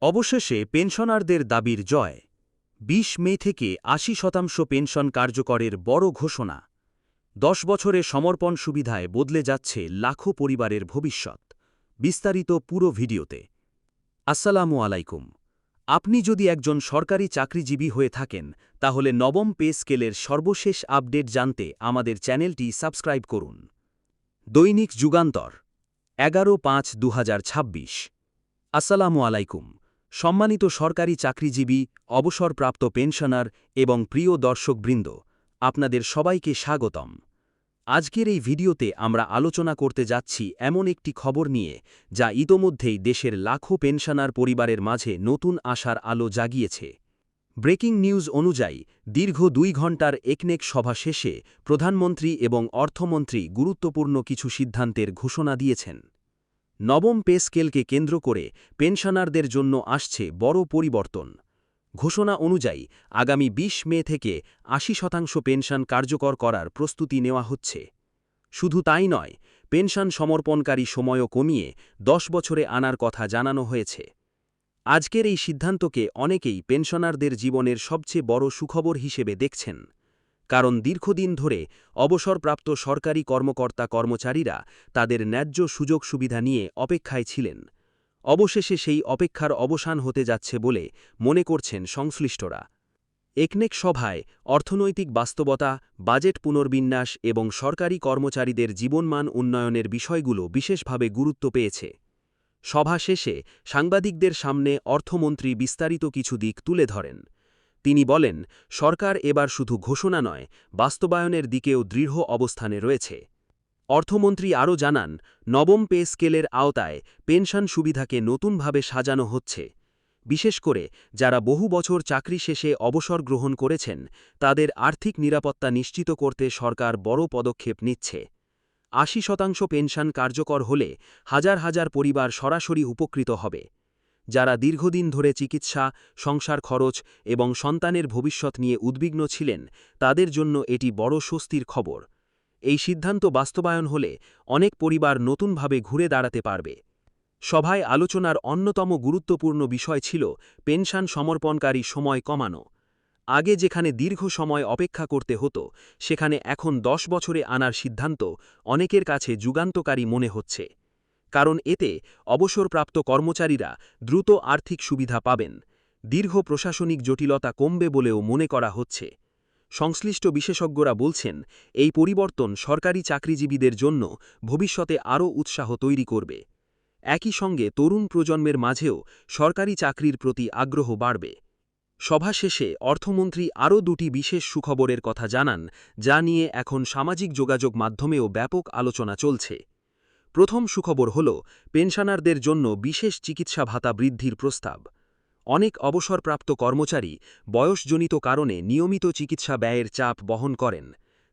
অবশেষে পেনশনারদের দাবির জয়। ২০ মে থেকে ৮০% পেনশন কার্যকরের বড় ঘোষণা। ১০ বছরে সমর্পণ সুবিধায় বদলে যাচ্ছে লাখো পরিবারের ভবিষ্যৎ। বিস্তারিত পুরো ভিডিওতে। আসসালামু আলাইকুম। আপনি যদি একজন সরকারি চাকরিজীবী হয়ে থাকেন, তাহলে নবম পে স্কেলের সর্বশেষ আপডেট জানতে আমাদের চ্যানেলটি সাবস্ক্রাইব করুন। দৈনিক যুগান্তর, ১১/৫/২০২৬। আসসালামু আলাইকুম। সম্মানিত সরকারি চাকরিজীবী, অবসরপ্রাপ্ত পেনশনার এবং প্রিয় দর্শকবৃন্দ, আপনাদের সবাইকে স্বাগতম। আজকের এই ভিডিওতে আমরা আলোচনা করতে যাচ্ছি এমন একটি খবর নিয়ে, যা ইতোমধ্যেই দেশের লাখো পেনশনার পরিবারের মাঝে নতুন আশার আলো জাগিয়েছে। ব্রেকিং নিউজ অনুযায়ী, দীর্ঘ ২ ঘণ্টার একনেক সভা শেষে প্রধানমন্ত্রী এবং অর্থমন্ত্রী গুরুত্বপূর্ণ কিছু সিদ্ধান্তের ঘোষণা দিয়েছেন। নবম পে স্কেলকে কেন্দ্র করে পেনশনারদের জন্য আসছে বড় পরিবর্তন। ঘোষণা অনুযায়ী আগামী ২০ মে থেকে ৮০% পেনশন কার্যকর করার প্রস্তুতি নেওয়া হচ্ছে। শুধু তাই নয়, পেনশন সমর্পণকারী সময়ও কমিয়ে ১০ বছরে আনার কথা জানানো হয়েছে। আজকের এই সিদ্ধান্তকে অনেকেই পেনশনারদের জীবনের সবচেয়ে বড় সুখবর হিসেবে দেখছেন। কারণ দীর্ঘদিন ধরে অবসরপ্রাপ্ত সরকারি কর্মকর্তা-কর্মচারীরা তাদের ন্যায্য সুযোগ সুবিধা নিয়ে অপেক্ষায় ছিলেন। অবশেষে সেই অপেক্ষার অবসান হতে যাচ্ছে বলে মনে করছেন সংশ্লিষ্টরা। একনেক সভায় অর্থনৈতিক বাস্তবতা, বাজেট পুনর্বিন্যাস এবং সরকারি কর্মচারীদের জীবনমান উন্নয়নের বিষয়গুলো বিশেষভাবে গুরুত্ব পেয়েছে। সভা শেষে সাংবাদিকদের সামনে অর্থমন্ত্রী বিস্তারিত কিছু দিক তুলে ধরেন। তিনি বলেন, সরকার এবার শুধু ঘোষণা নয়, বাস্তবায়নের দিকেও দৃঢ় অবস্থানে রয়েছে। অর্থমন্ত্রী আরও জানান, নবম পে স্কেলের আওতায় পেনশন সুবিধাকে নতুনভাবে সাজানো হচ্ছে। বিশেষ করে যারা বহু বছর চাকরি শেষে অবসর গ্রহণ করেছেন, তাদের আর্থিক নিরাপত্তা নিশ্চিত করতে সরকার বড় পদক্ষেপ নিচ্ছে। ৮০% পেনশন কার্যকর হলে হাজার হাজার পরিবার সরাসরি উপকৃত হবে। যারা দীর্ঘদিন ধরে চিকিৎসা, সংসার খরচ এবং সন্তানের ভবিষ্যৎ নিয়ে উদ্বিগ্ন ছিলেন, তাদের জন্য এটি বড় স্বস্তির খবর। এই সিদ্ধান্ত বাস্তবায়ন হলে অনেক পরিবার নতুনভাবে ঘুরে দাঁড়াতে পারবে। সভায় আলোচনার অন্যতম গুরুত্বপূর্ণ বিষয় ছিল পেনশন সমর্পণকারী সময় কমানো। আগে যেখানে দীর্ঘ সময় অপেক্ষা করতে হতো, সেখানে এখন ১০ বছরে আনার সিদ্ধান্ত অনেকের কাছে যুগান্তকারী মনে হচ্ছে। কারণ এতে অবসরপ্রাপ্ত কর্মচারীরা দ্রুত আর্থিক সুবিধা পাবেন, দীর্ঘ প্রশাসনিক জটিলতা কমবে বলেও মনে করা হচ্ছে। সংশ্লিষ্ট বিশেষজ্ঞরা বলছেন, এই পরিবর্তন সরকারি চাকরিজীবীদের জন্য ভবিষ্যতে আরও উৎসাহ তৈরি করবে। একই সঙ্গে তরুণ প্রজন্মের মাঝেও সরকারি চাকরির প্রতি আগ্রহ বাড়বে। সভা শেষে অর্থমন্ত্রী আরও দুটি বিশেষ সুখবরের কথা জানান, যা নিয়ে এখন সামাজিক যোগাযোগ মাধ্যমেও ব্যাপক আলোচনা চলছে। প্রথম সুখবর হল পেনশনারদের জন্য বিশেষ চিকিৎসা ভাতা বৃদ্ধির প্রস্তাব। অনেক অবসরপ্রাপ্ত কর্মচারী বয়সজনিত কারণে নিয়মিত চিকিৎসা ব্যয়ের চাপ বহন করেন।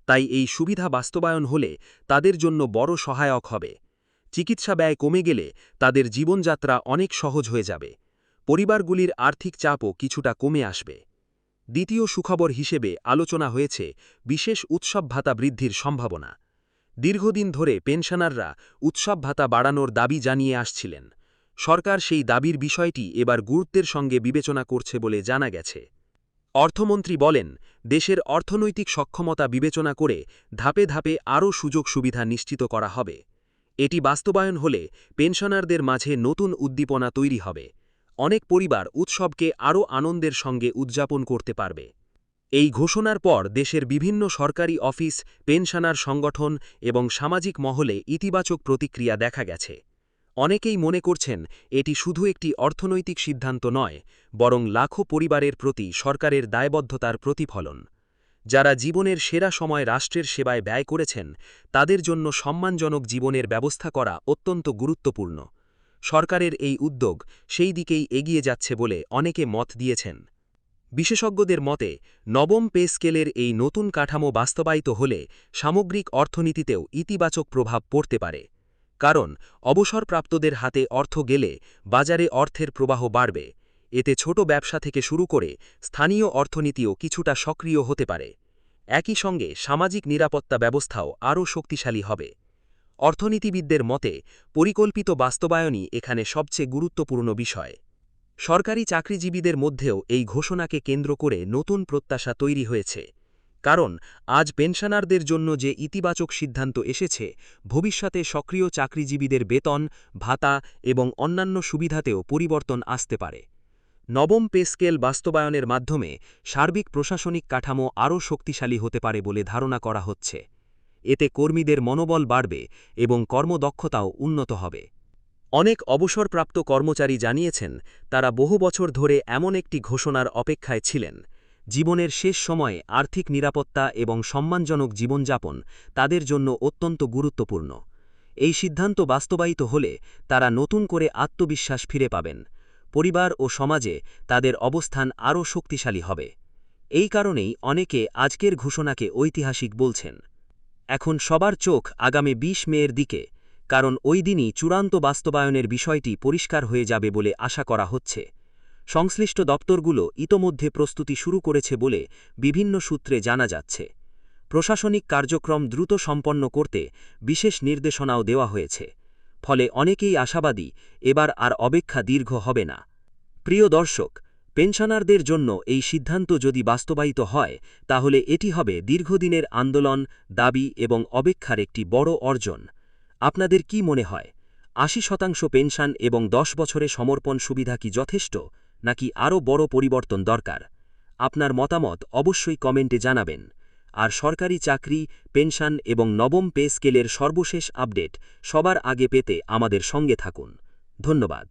তাই এই সুবিধা বাস্তবায়ন হলে তাদের জন্য বড় সহায়ক হবে। চিকিৎসা ব্যয় কমে গেলে তাদের জীবনযাত্রা অনেক সহজ হয়ে যাবে। পরিবারগুলির আর্থিক চাপও কিছুটা কমে আসবে। দ্বিতীয় সুখবর হিসেবে আলোচনা হয়েছে বিশেষ উৎসব ভাতা বৃদ্ধির সম্ভাবনা। দীর্ঘদিন ধরে পেনশনাররা উৎসব ভাতা বাড়ানোর দাবি জানিয়ে আসছিলেন। সরকার সেই দাবির বিষয়টি এবার গুরুত্বের সঙ্গে বিবেচনা করছে বলে জানা গেছে। অর্থমন্ত্রী বলেন, দেশের অর্থনৈতিক সক্ষমতা বিবেচনা করে ধাপে ধাপে আরও সুযোগ সুবিধা নিশ্চিত করা হবে। এটি বাস্তবায়ন হলে পেনশনারদের মাঝে নতুন উদ্দীপনা তৈরি হবে। অনেক পরিবার উৎসবকে আরও আনন্দের সঙ্গে উদযাপন করতে পারবে। এই ঘোষণার পর দেশের বিভিন্ন সরকারি অফিস, পেনশনার সংগঠন এবং সামাজিক মহলে ইতিবাচক প্রতিক্রিয়া দেখা গেছে। অনেকেই মনে করছেন, এটি শুধু একটি অর্থনৈতিক সিদ্ধান্ত নয়, বরং লাখো পরিবারের প্রতি সরকারের দায়বদ্ধতার প্রতিফলন। যারা জীবনের সেরা সময় রাষ্ট্রের সেবায় ব্যয় করেছেন, তাদের জন্য সম্মানজনক জীবনের ব্যবস্থা করা অত্যন্ত গুরুত্বপূর্ণ। সরকারের এই উদ্যোগ সেই দিকেই এগিয়ে যাচ্ছে বলে অনেকে মত দিয়েছেন। বিশেষজ্ঞদের মতে, নবম পে স্কেলের এই নতুন কাঠামো বাস্তবায়িত হলে সামগ্রিক অর্থনীতিতেও ইতিবাচক প্রভাব পড়তে পারে। কারণ অবসরপ্রাপ্তদের হাতে অর্থ গেলে বাজারে অর্থের প্রবাহ বাড়বে। এতে ছোট ব্যবসা থেকে শুরু করে স্থানীয় অর্থনীতিও কিছুটা সক্রিয় হতে পারে। একই সঙ্গে সামাজিক নিরাপত্তা ব্যবস্থাও আরও শক্তিশালী হবে। অর্থনীতিবিদদের মতে, পরিকল্পিত বাস্তবায়নই এখানে সবচেয়ে গুরুত্বপূর্ণ বিষয়। সরকারি চাকরিজীবীদের মধ্যেও এই ঘোষণাকে কেন্দ্র করে নতুন প্রত্যাশা তৈরি হয়েছে। কারণ আজ পেনশনারদের জন্য যে ইতিবাচক সিদ্ধান্ত এসেছে, ভবিষ্যতে সক্রিয় চাকরিজীবীদের বেতন, ভাতা এবং অন্যান্য সুবিধাতেও পরিবর্তন আসতে পারে। নবম পে স্কেল বাস্তবায়নের মাধ্যমে সার্বিক প্রশাসনিক কাঠামো আরও শক্তিশালী হতে পারে বলে ধারণা করা হচ্ছে। এতে কর্মীদের মনোবল বাড়বে এবং কর্মদক্ষতাও উন্নত হবে। অনেক অবসরপ্রাপ্ত কর্মচারী জানিয়েছেন, তারা বহু বছর ধরে এমন একটি ঘোষণার অপেক্ষায় ছিলেন। জীবনের শেষ সময়ে আর্থিক নিরাপত্তা এবং সম্মানজনক জীবনযাপন তাদের জন্য অত্যন্ত গুরুত্বপূর্ণ। এই সিদ্ধান্ত বাস্তবায়িত হলে তারা নতুন করে আত্মবিশ্বাস ফিরে পাবেন। পরিবার ও সমাজে তাদের অবস্থান আরও শক্তিশালী হবে। এই কারণেই অনেকে আজকের ঘোষণাকে ঐতিহাসিক বলছেন। এখন সবার চোখ আগামী ২০ মের দিকে, কারণ ওই দিনই চূড়ান্ত বাস্তবায়নের বিষয়টি পরিষ্কার হয়ে যাবে বলে আশা করা হচ্ছে। সংশ্লিষ্ট দপ্তরগুলো ইতোমধ্যে প্রস্তুতি শুরু করেছে বলে বিভিন্ন সূত্রে জানা যাচ্ছে। প্রশাসনিক কার্যক্রম দ্রুত সম্পন্ন করতে বিশেষ নির্দেশনাও দেওয়া হয়েছে। ফলে অনেকেই আশাবাদী, এবার আর অপেক্ষা দীর্ঘ হবে না। প্রিয় দর্শক, পেনশনারদের জন্য এই সিদ্ধান্ত যদি বাস্তবায়িত হয়, তাহলে এটি হবে দীর্ঘদিনের আন্দোলন, দাবি এবং অপেক্ষার একটি বড় অর্জন। আপনাদের কি মনে হয়, ৮০% পেনশন এবং ১০ বছরে সমর্পণ সুবিধা কি যথেষ্ট, নাকি আরও বড় পরিবর্তন দরকার? আপনার মতামত অবশ্যই কমেন্টে জানাবেন। আর সরকারি চাকরি, পেনশন এবং নবম পে স্কেলের সর্বশেষ আপডেট সবার আগে পেতে আমাদের সঙ্গে থাকুন। ধন্যবাদ।